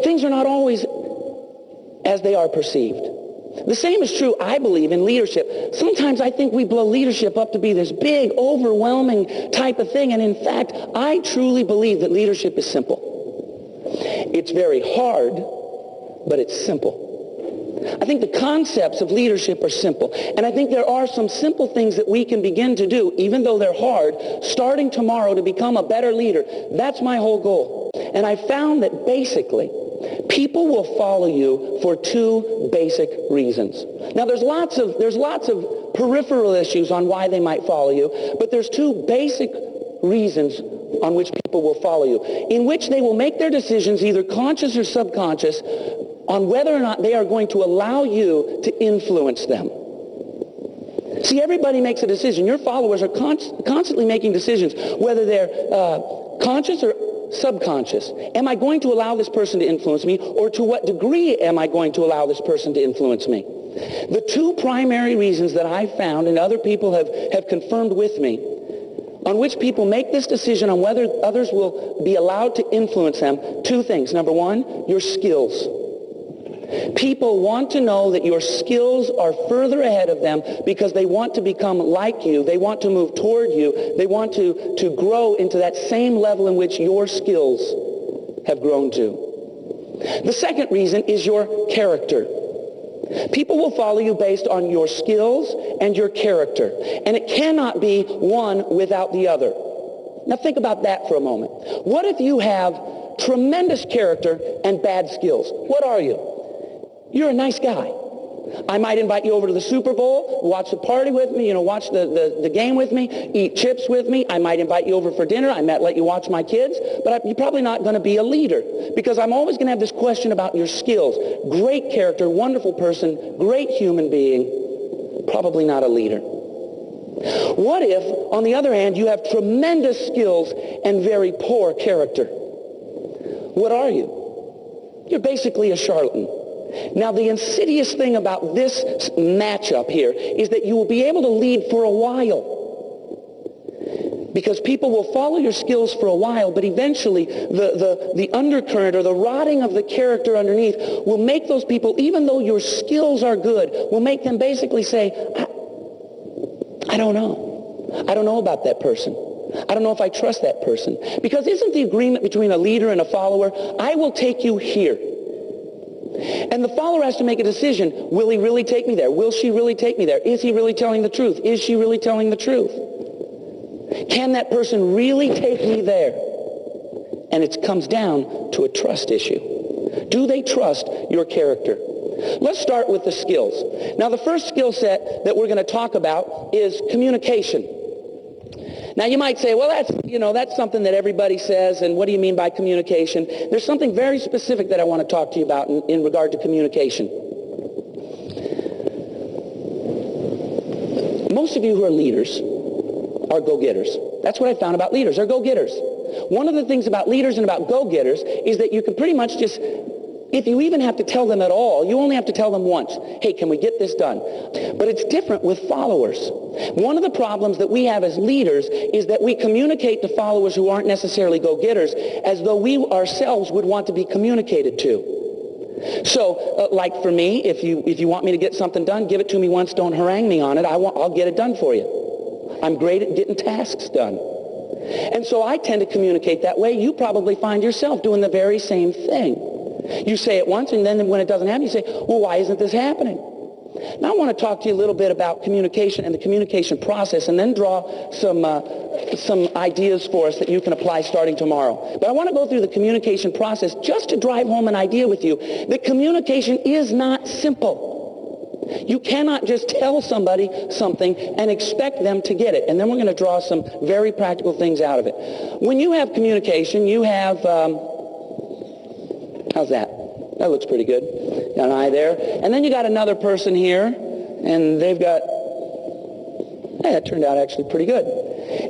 things are not always as they are perceived. The same is true, I believe, in leadership. Sometimes I think we blow leadership up to be this big, overwhelming type of thing, and in fact, I truly believe that leadership is simple. It's very hard, but it's simple. I think the concepts of leadership are simple, and I think there are some simple things that we can begin to do, even though they're hard, starting tomorrow to become a better leader. That's my whole goal. And I found that basically, people will follow you for two basic reasons. Now, there's lots of peripheral issues on why they might follow you, but there's two basic reasons on which people will follow you, in which they will make their decisions, either conscious or subconscious, on whether or not they are going to allow you to influence them. See, everybody makes a decision. Your followers are constantly making decisions, whether they're conscious or subconscious. Am I going to allow this person to influence me, or to what degree am I going to allow this person to influence me? The two primary reasons that I found, and other people have confirmed with me, on which people make this decision on whether others will be allowed to influence them, two things. Number one, your skills. People want to know that your skills are further ahead of them because they want to become like you. They want to move toward you. They want to grow into that same level in which your skills have grown to. The second reason is your character. People will follow you based on your skills and your character. And it cannot be one without the other. Now think about that for a moment. What if you have tremendous character and bad skills? What are you? You're a nice guy. I might invite you over to the Super Bowl, watch the party with me, watch the game with me, eat chips with me. I might invite you over for dinner. I might let you watch my kids. But you're probably not going to be a leader, because I'm always going to have this question about your skills. Great character, wonderful person, great human being, probably not a leader. What if, on the other hand, you have tremendous skills and very poor character? What are you? You're basically a charlatan. Now, the insidious thing about this matchup here is that you will be able to lead for a while, because people will follow your skills for a while, but eventually the undercurrent or the rotting of the character underneath will make those people, even though your skills are good, will make them basically say, I don't know. I don't know about that person. I don't know if I trust that person. Because isn't the agreement between a leader and a follower, I will take you here. And the follower has to make a decision. Will he really take me there? Will she really take me there? Is he really telling the truth? Is she really telling the truth? Can that person really take me there? And it comes down to a trust issue. Do they trust your character? Let's start with the skills. Now, the first skill set that we're going to talk about is communication. Now, you might say, well, that's something that everybody says, and what do you mean by communication? There's something very specific that I want to talk to you about in regard to communication. Most of you who are leaders are go-getters. That's what I found about leaders. They're go-getters. One of the things about leaders and about go-getters is that you can pretty much just, if you even have to tell them at all, you only have to tell them once. Hey, can we get this done? But it's different with followers. One of the problems that we have as leaders is that we communicate to followers who aren't necessarily go-getters as though we ourselves would want to be communicated to. So, like for me, if you want me to get something done, give it to me once, don't harangue me on it. I'll get it done for you. I'm great at getting tasks done. And so I tend to communicate that way. You probably find yourself doing the very same thing. You say it once, and then when it doesn't happen, you say, well, why isn't this happening? Now I want to talk to you a little bit about communication and the communication process, and then draw some ideas for us that you can apply starting tomorrow. But I want to go through the communication process just to drive home an idea with you that communication is not simple. You cannot just tell somebody something and expect them to get it. And then we're going to draw some very practical things out of it. When you have communication, you have... how's that? That looks pretty good. Got an eye there. And then you got another person here, and they've got... Hey, that turned out actually pretty good.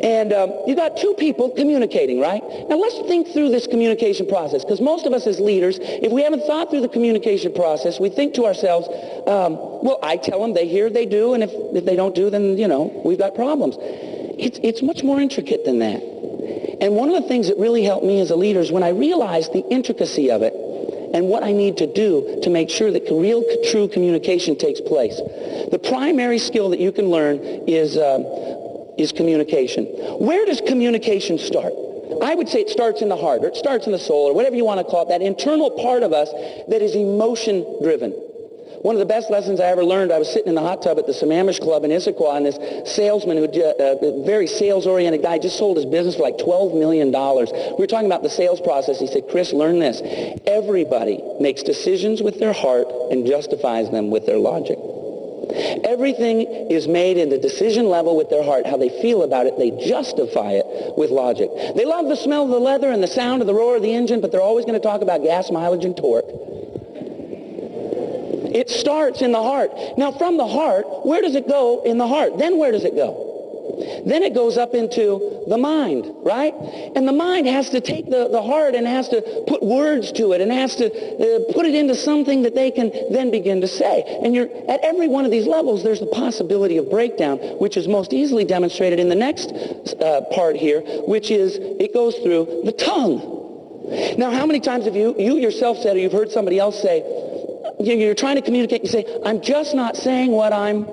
And you got two people communicating, right? Now let's think through this communication process, because most of us as leaders, if we haven't thought through the communication process, we think to ourselves, well, I tell them, they hear, they do, and if they don't do, then, we've got problems. It's much more intricate than that. And one of the things that really helped me as a leader is when I realized the intricacy of it, and what I need to do to make sure that real, true communication takes place. The primary skill that you can learn is communication. Where does communication start? I would say it starts in the heart, or it starts in the soul, or whatever you want to call it, that internal part of us that is emotion-driven. One of the best lessons I ever learned, I was sitting in the hot tub at the Sammamish Club in Issaquah, and this salesman, a very sales-oriented guy, just sold his business for like $12 million. We were talking about the sales process. He said, Chris, learn this. Everybody makes decisions with their heart and justifies them with their logic. Everything is made in the decision level with their heart. How they feel about it, they justify it with logic. They love the smell of the leather and the sound of the roar of the engine, but they're always going to talk about gas mileage and torque. It starts in the heart. Now, from the heart, where does it go in the heart? Then where does it go? Then it goes up into the mind, right? And the mind has to take the heart and has to put words to it and has to put it into something that they can then begin to say. And at every one of these levels, there's the possibility of breakdown, which is most easily demonstrated in the next part here, which is it goes through the tongue. Now, how many times have you yourself said, or you've heard somebody else say, you're trying to communicate, you say, I'm just not saying what I'm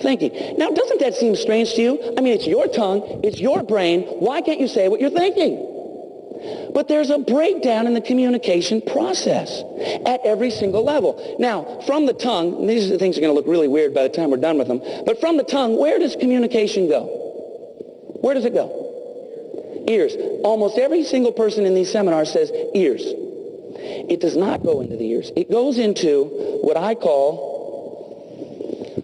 thinking. Now, doesn't that seem strange to you? I mean, it's your tongue, it's your brain. Why can't you say what you're thinking? But there's a breakdown in the communication process at every single level. Now, from the tongue, and these are the things that are going to look really weird by the time we're done with them, but from the tongue, where does communication go? Where does it go? Ears. Almost every single person in these seminars says ears. It does not go into the ears. It goes into what I call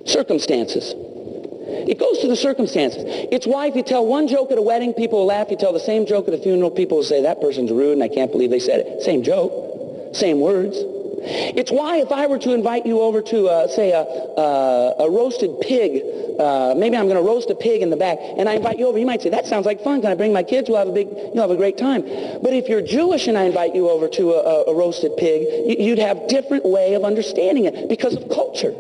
circumstances. It goes to the circumstances. It's why if you tell one joke at a wedding, people will laugh. You tell the same joke at a funeral, people will say, that person's rude and I can't believe they said it. Same joke, same words. It's why if I were to invite you over to, say, a roasted pig, maybe I'm going to roast a pig in the back, and I invite you over, you might say, that sounds like fun. Can I bring my kids? You'll have a great time. But if you're Jewish and I invite you over to a roasted pig, you'd have different way of understanding it because of culture.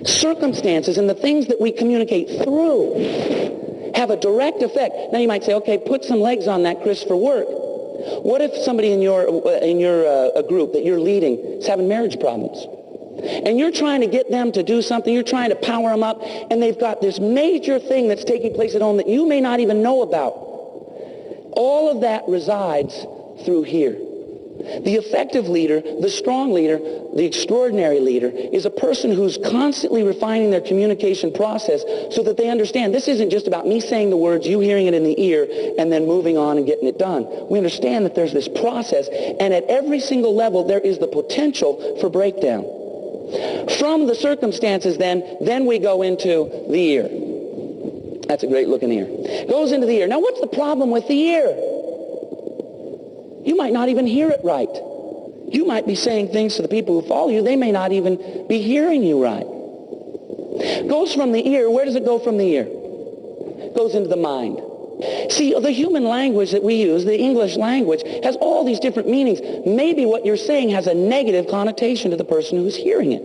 Circumstances and the things that we communicate through have a direct effect. Now you might say, okay, put some legs on that, Chris, for work. What if somebody in your group that you're leading is having marriage problems? And you're trying to get them to do something, you're trying to power them up, and they've got this major thing that's taking place at home that you may not even know about. All of that resides through here. The effective leader, the strong leader, the extraordinary leader is a person who's constantly refining their communication process so that they understand this isn't just about me saying the words, you hearing it in the ear, and then moving on and getting it done. We understand that there's this process, and at every single level there is the potential for breakdown. From the circumstances then we go into the ear. That's a great looking ear. Goes into the ear. Now what's the problem with the ear? You might not even hear it right. You might be saying things to the people who follow you. They may not even be hearing you right. Goes from the ear. Where does it go from the ear? Goes into the mind. See, the human language that we use, the English language, has all these different meanings. Maybe what you're saying has a negative connotation to the person who's hearing it.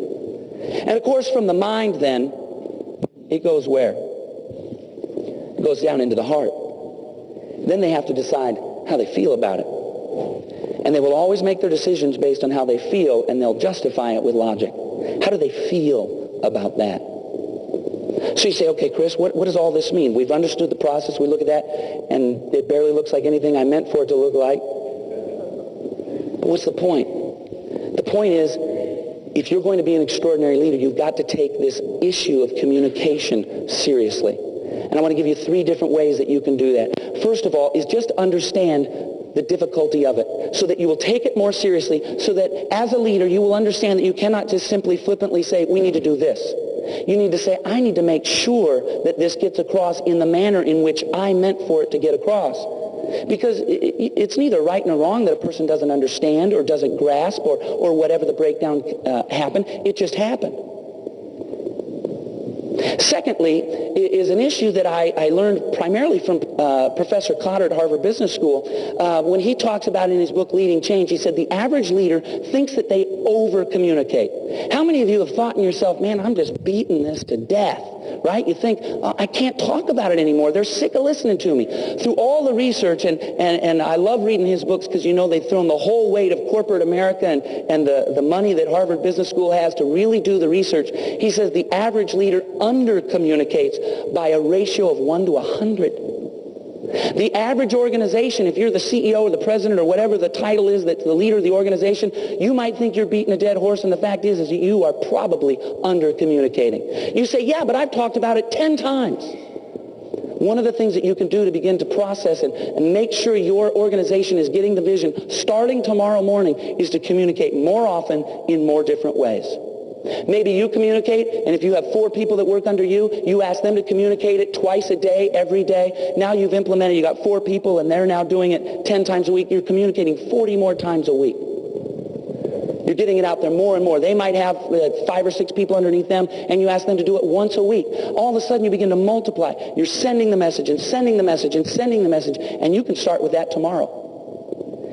And of course, from the mind then, it goes where? It goes down into the heart. Then they have to decide how they feel about it. And they will always make their decisions based on how they feel, and they'll justify it with logic. How do they feel about that? So you say, okay, Chris, what does all this mean? We've understood the process. We look at that, and it barely looks like anything I meant for it to look like. But what's the point? The point is, if you're going to be an extraordinary leader, you've got to take this issue of communication seriously. And I want to give you 3 different ways that you can do that. First of all is just understand the difficulty of it, so that you will take it more seriously, so that as a leader you will understand that you cannot just simply flippantly say, we need to do this. You need to say, I need to make sure that this gets across in the manner in which I meant for it to get across. Because it's neither right nor wrong that a person doesn't understand or doesn't grasp or whatever the breakdown happened. It just happened. Secondly, is an issue that I learned primarily from Professor Cotter at Harvard Business School. When he talks about in his book, Leading Change, he said the average leader thinks that they over-communicate. How many of you have thought in yourself, man, I'm just beating this to death, right? You think, I can't talk about it anymore. They're sick of listening to me. Through all the research, and I love reading his books because, you know, they've thrown the whole weight of corporate America and the money that Harvard Business School has to really do the research. He says the average leader under-communicates by a ratio of 1 to 100. The average organization, if you're the CEO or the president or whatever the title is, that's the leader of the organization, you might think you're beating a dead horse, and the fact is that you are probably under-communicating. You say, yeah, but I've talked about it 10 times. One of the things that you can do to begin to process and make sure your organization is getting the vision starting tomorrow morning is to communicate more often in more different ways. Maybe you communicate, and if you have 4 people that work under you, you ask them to communicate it twice a day, every day. Now you've implemented, you got 4 people, and they're now doing it 10 times a week. You're communicating 40 more times a week. You're getting it out there more and more. They might have 5 or 6 people underneath them, and you ask them to do it once a week. All of a sudden, you begin to multiply. You're sending the message and sending the message and sending the message, and you can start with that tomorrow.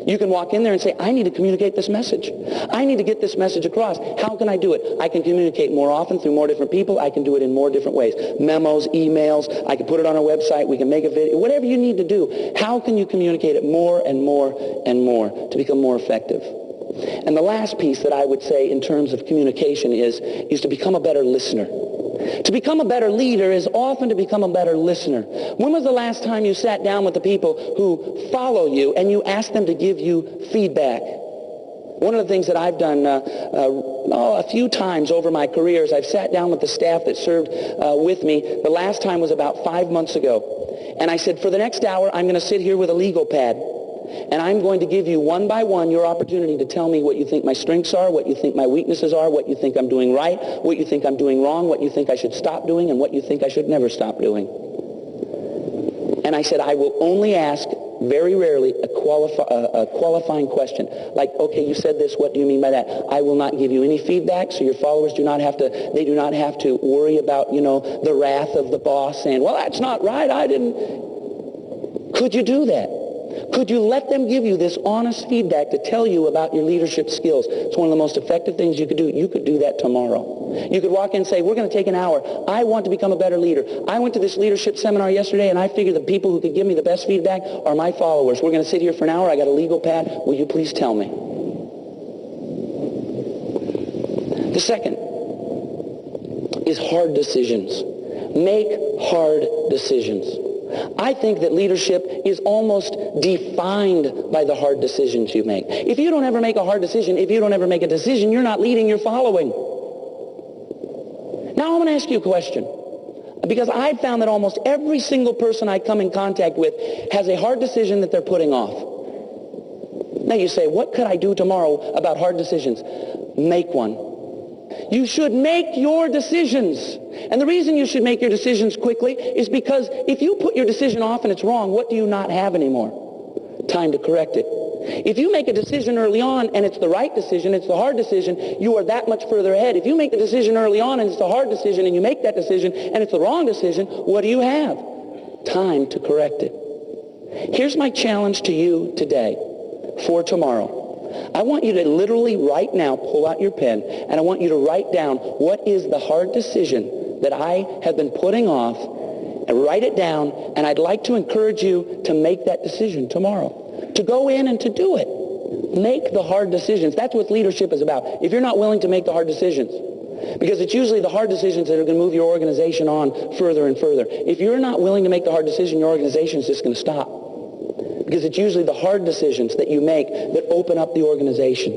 You can walk in there and say, I need to communicate this message. I need to get this message across. How can I do it? I can communicate more often through more different people. I can do it in more different ways. Memos, emails, I can put it on our website. We can make a video. Whatever you need to do, how can you communicate it more and more and more to become more effective? And the last piece that I would say in terms of communication is to become a better listener. To become a better leader is often to become a better listener. When was the last time you sat down with the people who follow you and you asked them to give you feedback? One of the things that I've done a few times over my career is I've sat down with the staff that served with me. The last time was about 5 months ago. And I said, for the next hour, I'm going to sit here with a legal pad. And I'm going to give you one by one your opportunity to tell me what you think my strengths are, what you think my weaknesses are, what you think I'm doing right, what you think I'm doing wrong, what you think I should stop doing, and what you think I should never stop doing. And I said, I will only ask very rarely a qualifying question. Like, okay, you said this, what do you mean by that? I will not give you any feedback, so your followers do not have to worry about, the wrath of the boss saying, well, that's not right, I didn't. Could you do that? Could you let them give you this honest feedback to tell you about your leadership skills? It's one of the most effective things you could do. You could do that tomorrow. You could walk in and say, we're going to take an hour. I want to become a better leader. I went to this leadership seminar yesterday, and I figured the people who could give me the best feedback are my followers. We're going to sit here for an hour. I got a legal pad. Will you please tell me? The second is hard decisions. Make hard decisions. I think that leadership is almost defined by the hard decisions you make. If you don't ever make a hard decision, if you don't ever make a decision, you're not leading, you're following. Now I want to ask you a question, because I've found that almost every single person I come in contact with has a hard decision that they're putting off. Now you say, what could I do tomorrow about hard decisions? Make one. You should make your decisions. And the reason you should make your decisions quickly is because if you put your decision off and it's wrong, what do you not have anymore? Time to correct it. If you make a decision early on and it's the right decision, it's the hard decision, you are that much further ahead. If you make the decision early on and it's the hard decision and you make that decision and it's the wrong decision, what do you have? Time to correct it. Here's my challenge to you today for tomorrow. I want you to literally right now pull out your pen, and I want you to write down what is the hard decision that I have been putting off, and write it down, and I'd like to encourage you to make that decision tomorrow, to go in and to do it. Make the hard decisions. That's what leadership is about. If you're not willing to make the hard decisions, because it's usually the hard decisions that are going to move your organization on further and further. If you're not willing to make the hard decision, your organization is just going to stop. Because it's usually the hard decisions that you make that open up the organization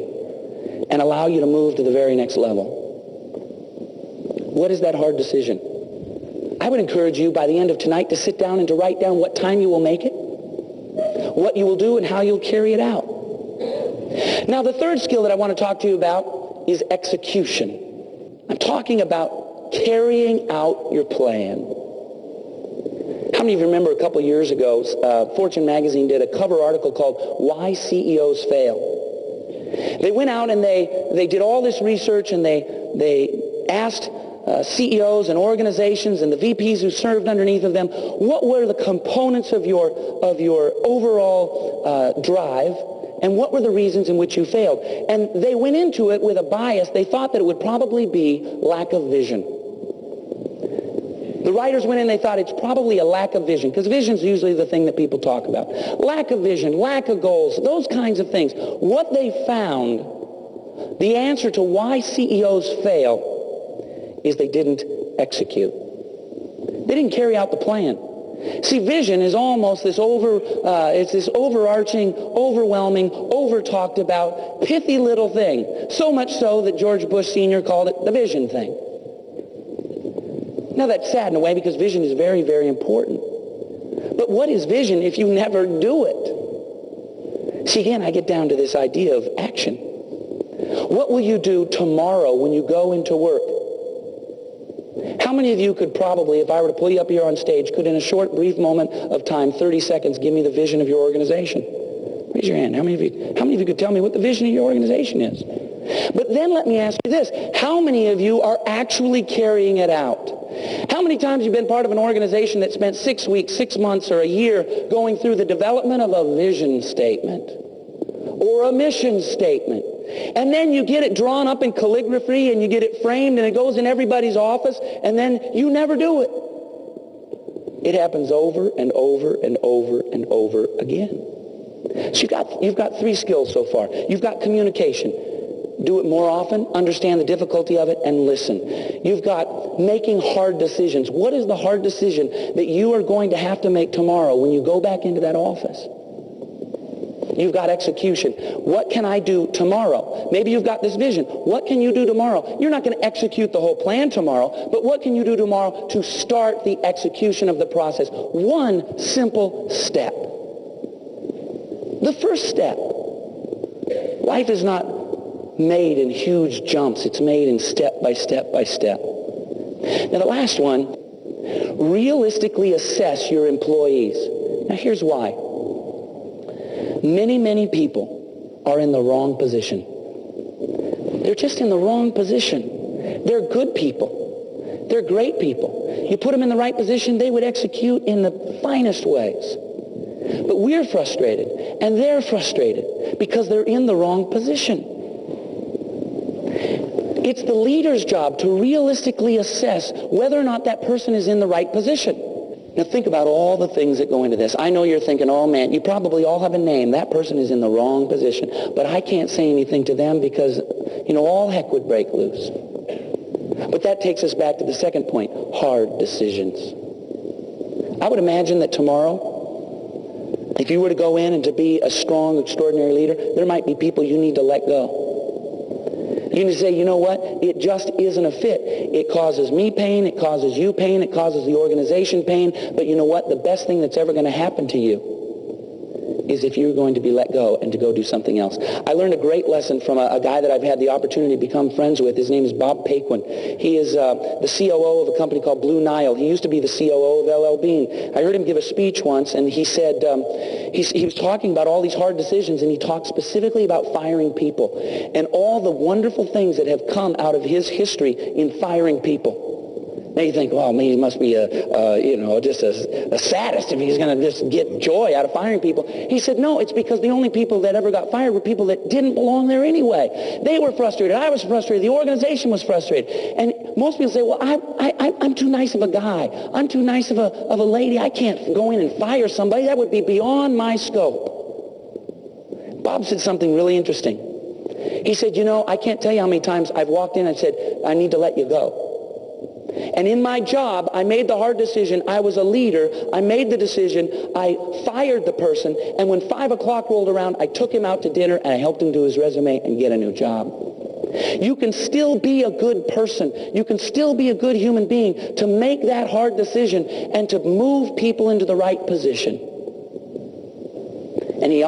and allow you to move to the very next level. What is that hard decision? I would encourage you by the end of tonight to sit down and to write down what time you will make it, what you will do, and how you'll carry it out. Now, the third skill that I want to talk to you about is execution. I'm talking about carrying out your plan. How many of you remember a couple years ago, Fortune magazine did a cover article called Why CEOs Fail? They went out and they did all this research, and they asked CEOs and organizations and the VPs who served underneath of them, what were the components of your overall drive, and what were the reasons in which you failed? And they went into it with a bias. They thought that it would probably be lack of vision. The writers went in, they thought it's probably a lack of vision, because vision is usually the thing that people talk about. Lack of vision, lack of goals, those kinds of things. What they found, the answer to why CEOs fail, is they didn't execute. They didn't carry out the plan. See, vision is almost this it's this overarching, overwhelming, over-talked about, pithy little thing. So much so that George Bush Sr. called it the vision thing. Now that's sad in a way, because vision is very, very important. But what is vision if you never do it? See, again, I get down to this idea of action. What will you do tomorrow when you go into work? How many of you could probably, if I were to pull you up here on stage, could in a short, brief moment of time, 30 seconds, give me the vision of your organization? Raise your hand. How many of you could tell me what the vision of your organization is? But then let me ask you this. How many of you are actually carrying it out? How many times have you been part of an organization that spent 6 weeks, 6 months, or a year going through the development of a vision statement or a mission statement? And then you get it drawn up in calligraphy and you get it framed and it goes in everybody's office, and then you never do it. It happens over and over and over and over again. So you've got 3 skills so far. You've got communication. Do it more often, understand the difficulty of it, and listen. You've got making hard decisions. What is the hard decision that you are going to have to make tomorrow when you go back into that office? You've got execution. What can I do tomorrow? Maybe you've got this vision. What can you do tomorrow? You're not going to execute the whole plan tomorrow, but what can you do tomorrow to start the execution of the process? One simple step. The first step. Life is not made in huge jumps. It's made in step by step by step. Now the last one, realistically assess your employees. Now here's why. Many, many people are in the wrong position. They're just in the wrong position. They're good people. They're great people. You put them in the right position, they would execute in the finest ways. But we're frustrated, and they're frustrated because they're in the wrong position. It's the leader's job to realistically assess whether or not that person is in the right position. Now think about all the things that go into this. I know you're thinking, oh man, you probably all have a name. That person is in the wrong position. But I can't say anything to them because, all heck would break loose. But that takes us back to the second point, hard decisions. I would imagine that tomorrow, if you were to go in and to be a strong, extraordinary leader, there might be people you need to let go. You need to say, you know what? It just isn't a fit. It causes me pain. It causes you pain. It causes the organization pain. But you know what? The best thing that's ever going to happen to you is if you're going to be let go and to go do something else. I learned a great lesson from a guy that I've had the opportunity to become friends with. His name is Bob Paquin. He is the COO of a company called Blue Nile. He used to be the COO of LL Bean. I heard him give a speech once, and he said, he was talking about all these hard decisions, and he talked specifically about firing people and all the wonderful things that have come out of his history in firing people. Now you think, well, he must be just a sadist if he's going to just get joy out of firing people. He said, no, it's because the only people that ever got fired were people that didn't belong there anyway. They were frustrated. I was frustrated. The organization was frustrated. And most people say, well, I'm too nice of a guy. I'm too nice of a lady. I can't go in and fire somebody. That would be beyond my scope. Bob said something really interesting. He said, I can't tell you how many times I've walked in and said, I need to let you go. And in my job, I made the hard decision. I was a leader. I made the decision. I fired the person. And when 5 o'clock rolled around, I took him out to dinner and I helped him do his resume and get a new job. You can still be a good person. You can still be a good human being to make that hard decision and to move people into the right position. And he